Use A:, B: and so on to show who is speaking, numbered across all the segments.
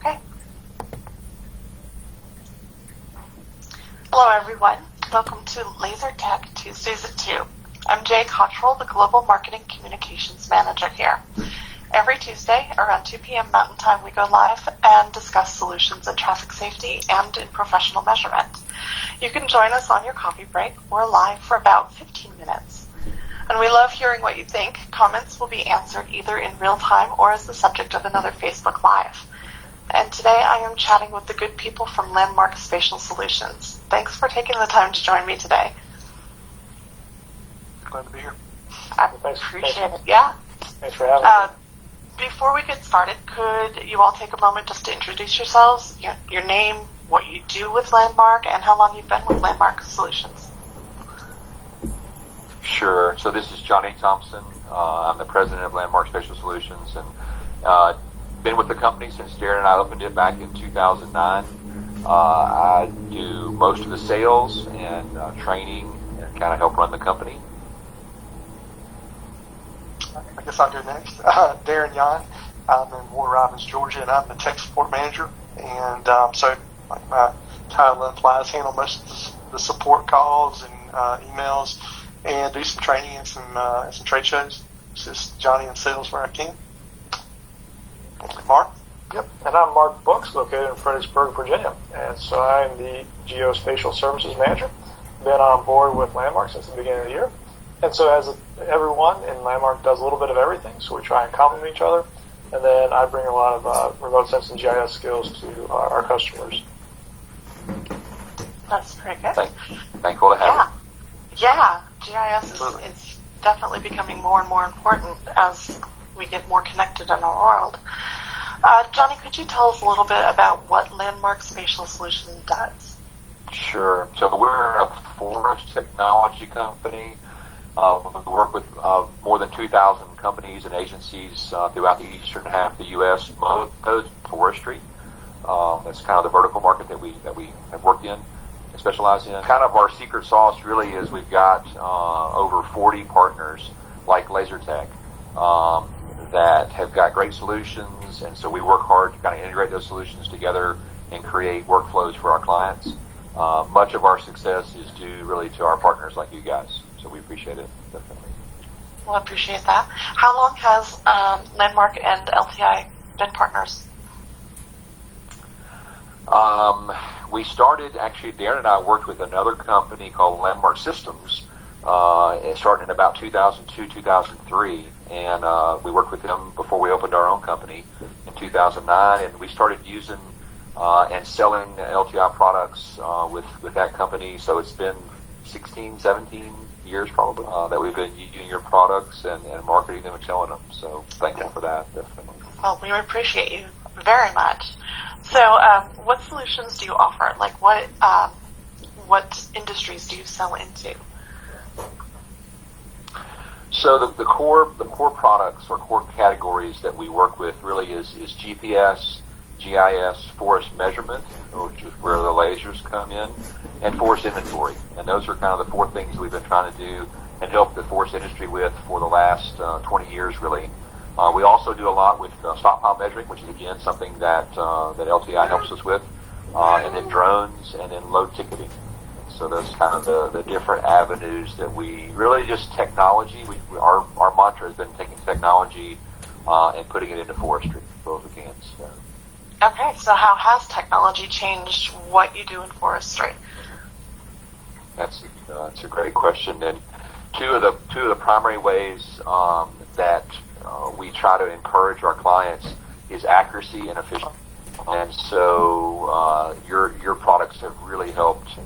A: Okay. Hello, everyone. Welcome to Laser Tech Tuesdays at 2. I'm Jaye Cottrill, the Global Marketing Communications Manager here. Every Tuesday around 2 p.m. Mountain Time, we go live and discuss solutions in traffic safety and in professional measurement. You can join us on your coffee break. We're live for about 15 minutes. And we love hearing what you think. Comments will be answered either in real time or as the subject of another Facebook Live. And today I am chatting with the good people from LandMark Spatial Solutions. Thanks for taking the time to join me today.
B: Glad to be here.
A: I appreciate it. Yeah.
B: Thanks for having me.
A: Before we get started, could you all take a moment just to introduce yourselves, your name, what you do with LandMark, and how long you've been with LandMark Solutions?
C: Sure. So this is Johnny Thompson. I'm the president of LandMark Spatial Solutions, and been with the company since Darren and I opened it back in 2009. I do most of the sales and training and kind of help run the company.
B: I guess I'll go next. Darren Yon. I'm in Warner Robins, Georgia, and I'm the tech support manager. And so, like my title implies, handle most of the support calls and emails, and do some training and some trade shows. It's just Johnny in sales where I can. Mark?
D: Yep, and I'm Mark Books, located in Fredericksburg, Virginia. And so I'm the Geospatial Services Manager. Been on board with LandMark since the beginning of the year. And so as everyone in LandMark does a little bit of everything, so we try and complement each other. And then I bring a lot of remote sensing GIS skills to our customers.
A: That's pretty good.
C: Thankful to have it.
A: Yeah, GIS is definitely becoming more and more important as we get more connected in our world. Johnny, could you tell us a little bit about what LandMark Spatial Solutions does?
C: Sure. So we're a forest technology company. We work with more than 2,000 companies and agencies throughout the eastern half of the U.S. Most of those forestry. That's kind of the vertical market that we have worked in and specialize in. Kind of our secret sauce really is we've got over 40 partners like LaserTech that have got great solutions, and so we work hard to kind of integrate those solutions together and create workflows for our clients. Much of our success is due really to our partners like you guys, so we appreciate it, definitely.
A: Well, I appreciate that. How long has LandMark and LTI been partners?
C: We started, actually, Darren and I worked with another company called LandMark Systems, starting in about 2002, 2003, and we worked with them before we opened our own company in 2009, and we started using and selling LTI products with that company. So it's been 16, 17 years probably that we've been using your products and marketing them and selling them. So thankful for that, definitely.
A: Well, we appreciate you very much. So what solutions do you offer? Like what industries do you sell into?
C: So the core products or core categories that we work with really is GPS, GIS, forest measurement, which is where the lasers come in, and forest inventory. And those are kind of the four things we've been trying to do and help the forest industry with for the last 20 years, really. We also do a lot with stockpile measuring, which is, again, something that LTI helps us with, and then drones, and then load ticketing. So those kind of the different avenues that we really just technology. Our mantra has been taking technology and putting it into forestry as well as we can. So.
A: Okay, so how has technology changed what you do in forestry?
C: That's a great question. And two of the primary ways that we try to encourage our clients is accuracy and efficiency. And so your products have really helped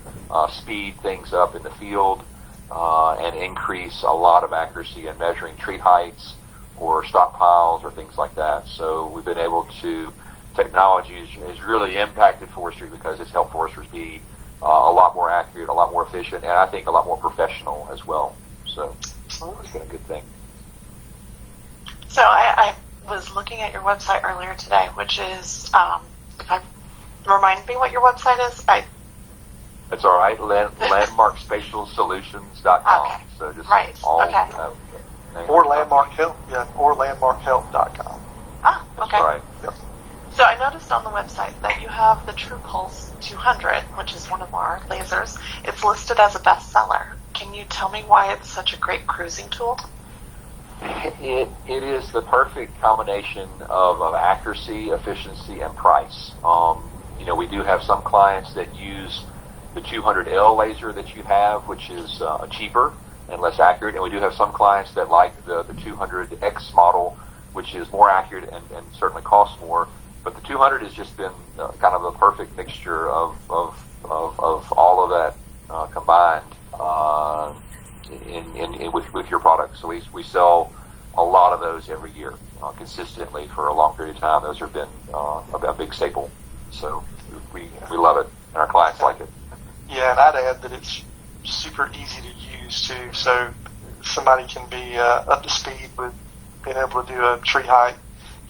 C: speed things up in the field and increase a lot of accuracy in measuring tree heights or stockpiles or things like that. So we've been able to, technology has really impacted forestry because it's helped foresters be a lot more accurate, a lot more efficient, and I think a lot more professional as well. So it's been a good thing.
A: So I was looking at your website earlier today, which is, remind me what your website is.
C: That's all right. LandMarkSpatialSolutions.com.
A: Okay.
C: So just
A: right.
C: all,
A: okay.
B: Or LandMark Help, or LandMarkHelp.com.
A: Ah, okay.
C: That's right.
B: Yep.
A: So I noticed noticed on the website that you have the TruePulse 200, which is one of our lasers. It's listed as a bestseller. Can you tell me why it's such a great cruising tool?
C: It is the perfect combination of accuracy, efficiency, and price. We do have some clients that use the 200L laser that you have, which is cheaper and less accurate, and we do have some clients that like the 200X model, which is more accurate and certainly costs more. But the 200 has just been kind of the perfect mixture of all of that combined with your product. So we sell a lot of those every year consistently for a long period of time. Those have been a big staple. So we love it, and our clients like it.
B: Yeah, and I'd add that it's super easy to use too. So somebody can be up to speed with being able to do a tree height,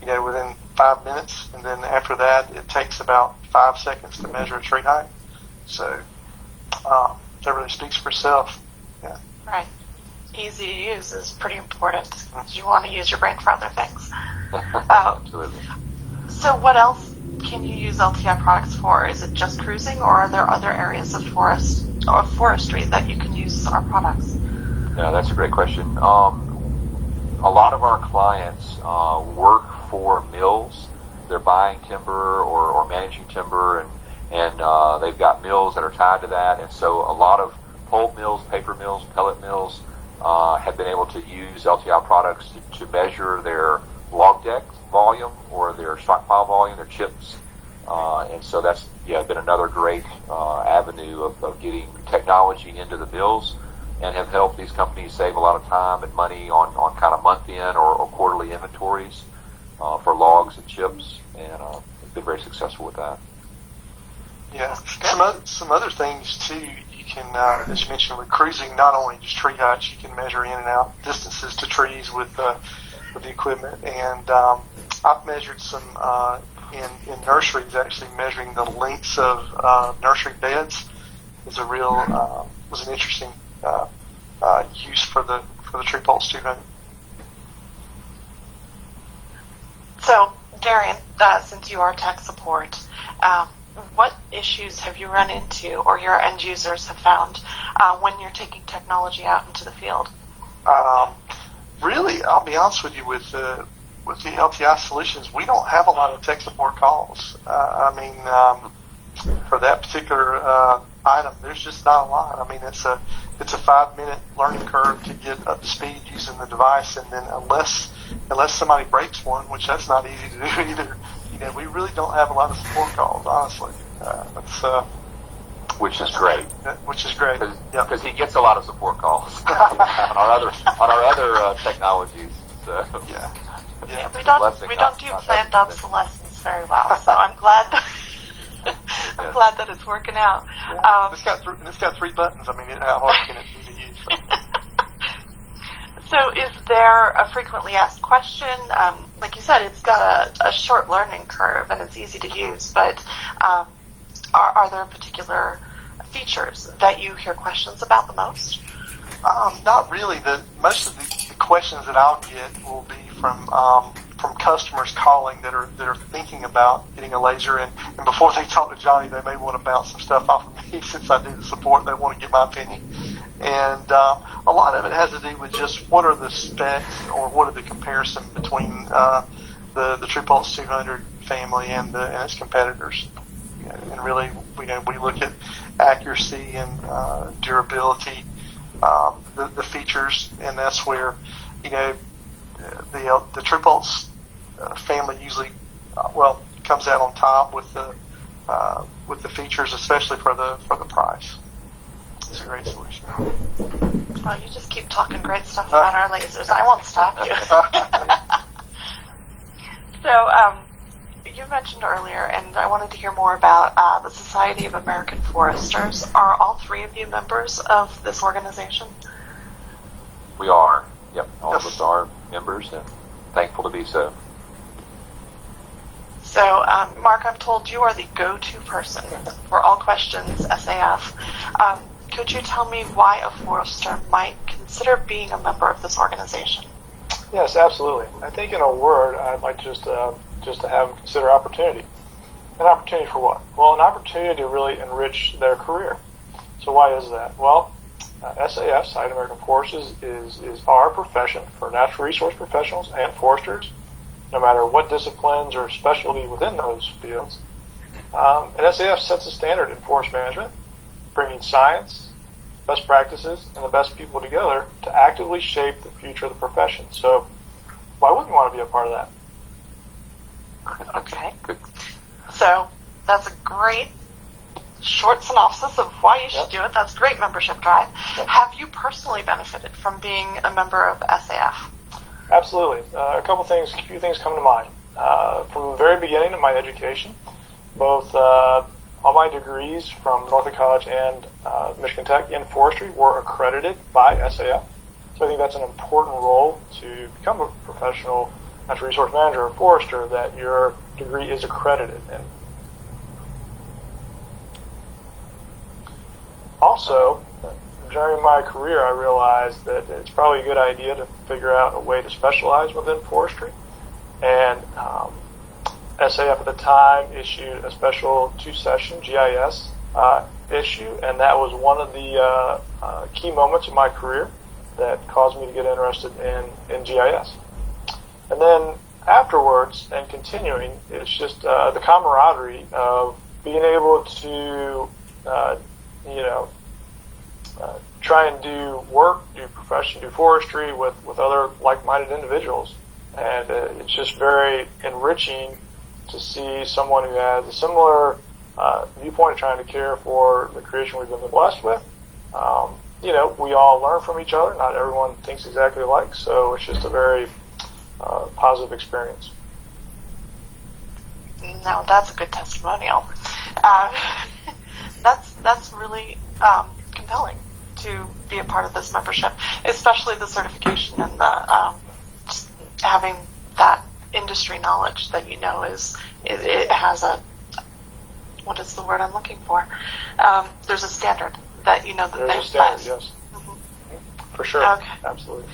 B: within 5 minutes, and then after that, it takes about 5 seconds to measure a tree height. So that really speaks for itself. Yeah.
A: Right. Easy to use is pretty important because you want to use your brain for other things.
C: Absolutely.
A: So what else can you use LTI products for? Is it just cruising, or are there other areas of forestry that you can use our products?
C: No, that's a great question. A lot of our clients work for mills. They're buying timber or managing timber, and they've got mills that are tied to that. And so a lot of pulp mills, paper mills, pellet mills have been able to use LTI products to measure their log deck volume or their stockpile volume, their chips. And so that's been another great avenue of getting technology into the mills, and have helped these companies save a lot of time and money on kind of month-end or quarterly inventories for logs and chips, and been very successful with that.
B: Yeah, some other things too. You can, as you mentioned, with cruising, not only just tree heights, you can measure in and out distances to trees with the equipment. And I've measured some in nurseries. Actually, measuring the lengths of nursery beds was an interesting use for the TruePulse 200.
A: So, Darian, since you are tech support, what issues have you run into, or your end users have found, when you're taking technology out into the field?
B: Really, I'll be honest with you, with the LTI solutions, we don't have a lot of tech support calls. For that particular item, there's just not a lot. I mean, it's a 5-minute learning curve to get up to speed using the device, and then unless somebody breaks one, which that's not easy to do either, we really don't have a lot of support calls, honestly.
C: Which is great.
B: Which is great.
C: Because he gets a lot of support calls on our other technologies. So.
A: Yeah, we don't do planned obsolescence very well, so I'm glad that it's working out.
B: It's got 3 buttons. I mean, how hard can it be to use?
A: So is there a frequently asked question? Like you said, it's got a short learning curve and it's easy to use, but are there particular features that you hear questions about the most?
B: Not really. Most of the questions that I'll get will be from customers calling that are thinking about getting a laser, and before they talk to Johnny, they may want to bounce some stuff off of me since I do the support. They want to get my opinion, and a lot of it has to do with just what are the specs or what are the comparison between the TruePulse 200 family and its competitors. And really, we look at accuracy and durability, the features, and that's where the TruePulse family usually comes out on top with the features, especially for the price. It's a great solution.
A: Well, you just keep talking great stuff about our lasers. I won't stop you. So, you mentioned earlier, and I wanted to hear more about the Society of American Foresters. Are all 3 of you members of this organization?
C: We are. Yep, all of us are members, and thankful to be so.
A: So, Mark, I'm told you are the go-to person for all questions SAF. Could you tell me why a forester might consider being a member of this organization?
D: Yes, absolutely. I think in a word, I'd like just to have consider opportunity. An opportunity for what? Well, an opportunity to really enrich their career. So why is that? Well, SAF, Site American Foresters, is our profession for natural resource professionals and foresters, no matter what disciplines or specialty within those fields. And SAF sets a standard in forest management, bringing science, best practices, and the best people together to actively shape the future of the profession. So why wouldn't you want to be a part of that?
A: Okay. So that's a great short synopsis of why you should do it. That's great membership drive. Yep. Have you personally benefited from being a member of SAF?
D: Absolutely. A few things come to mind. From the very beginning of my education, both all my degrees from Norfolk College and Michigan Tech in forestry were accredited by SAF. So I think that's an important role to become a professional natural resource manager or forester, that your degree is accredited. And also, during my career, I realized that it's probably a good idea to figure out a way to specialize within forestry. And SAF at the time issued a special 2-session GIS issue, and that was one of the key moments of my career that caused me to get interested in GIS. And then afterwards and continuing, it's just the camaraderie of being able to, try and do work, do profession, do forestry with other like-minded individuals. And it's just very enriching to see someone who has a similar viewpoint of trying to care for the creation we've been blessed with. We all learn from each other. Not everyone thinks exactly alike, so it's just a very positive experience.
A: Now that's a good testimonial. That's really compelling to be a part of this membership, especially the certification and the just having that industry knowledge that it has a, what is the word I'm looking for? There's a standard that that
D: there's a standard, yes. Mm-hmm. For sure.
A: Okay.
D: Absolutely.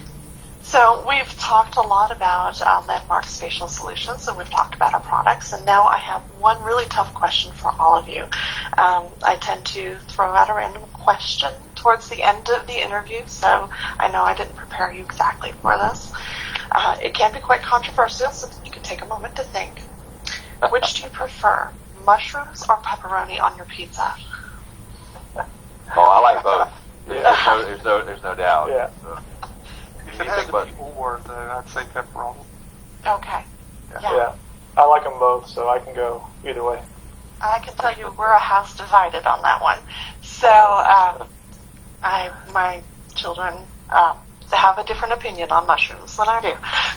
A: So we've talked a lot about LandMark Spatial Solutions, and we've talked about our products, and now I have one really tough question for all of you. I tend to throw out a random question towards the end of the interview, so I know I didn't prepare you exactly for this. It can be quite controversial, so you can take a moment to think. Which do you prefer, mushrooms or pepperoni on your pizza?
C: Oh, I like both. There's no doubt.
D: Yeah.
C: So,
B: If it had to be more, then I'd say pepperoni.
A: Okay.
D: Yeah. I like them both, so I can go either way.
A: I can tell you we're a house divided on that one. So my children have a different opinion on mushrooms than I do.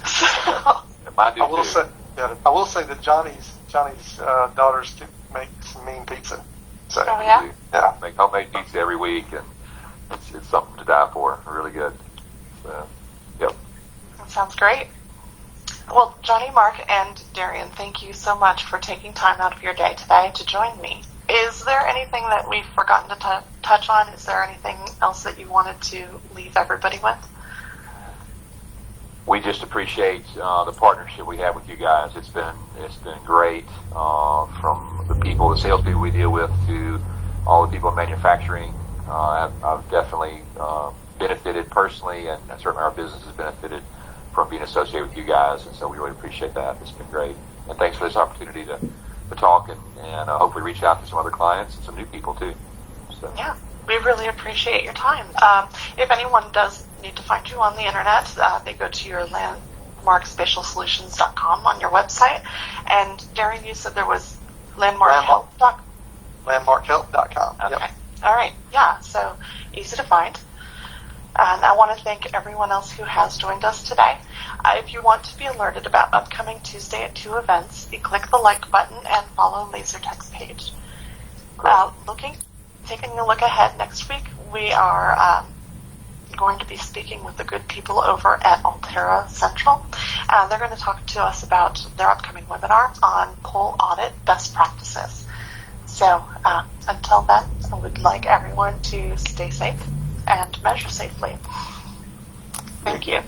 A: So,
C: mine do
B: I will say that Johnny's daughters do make some mean pizza. So,
A: oh yeah?
B: Yeah.
C: Make homemade pizza every week, and it's something to die for. Really good. So, yep.
A: That sounds great. Well, Johnny, Mark, and Darian, thank you so much for taking time out of your day today to join me. Is there anything that we've forgotten to touch on? Is there anything else that you wanted to leave everybody with?
C: We just appreciate the partnership we have with you guys. It's been great, from the salespeople we deal with, to all the people in manufacturing. I've definitely benefited personally, and certainly our business has benefited from being associated with you guys, and so we really appreciate that. It's been great, and thanks for this opportunity to talk and hopefully reach out to some other clients and some new people too. So.
A: Yeah, we really appreciate your time. If anyone does need to find you on the internet, they go to your LandMarkSpatialSolutions.com on your website. And Darren, you said there was LandMarkHealth.com.
B: LandMarkHealth.com.
A: Okay.
B: Yep.
A: All right. Yeah. So easy to find. And I want to thank everyone else who has joined us today. If you want to be alerted about upcoming Tuesday at 2 events, you click the like button and follow LaserTech's page. Taking a look ahead next week, we are going to be speaking with the good people over at Altera Central. They're going to talk to us about their upcoming webinar on pole audit best practices. So until then, I would like everyone to stay safe and measure safely. Thank you.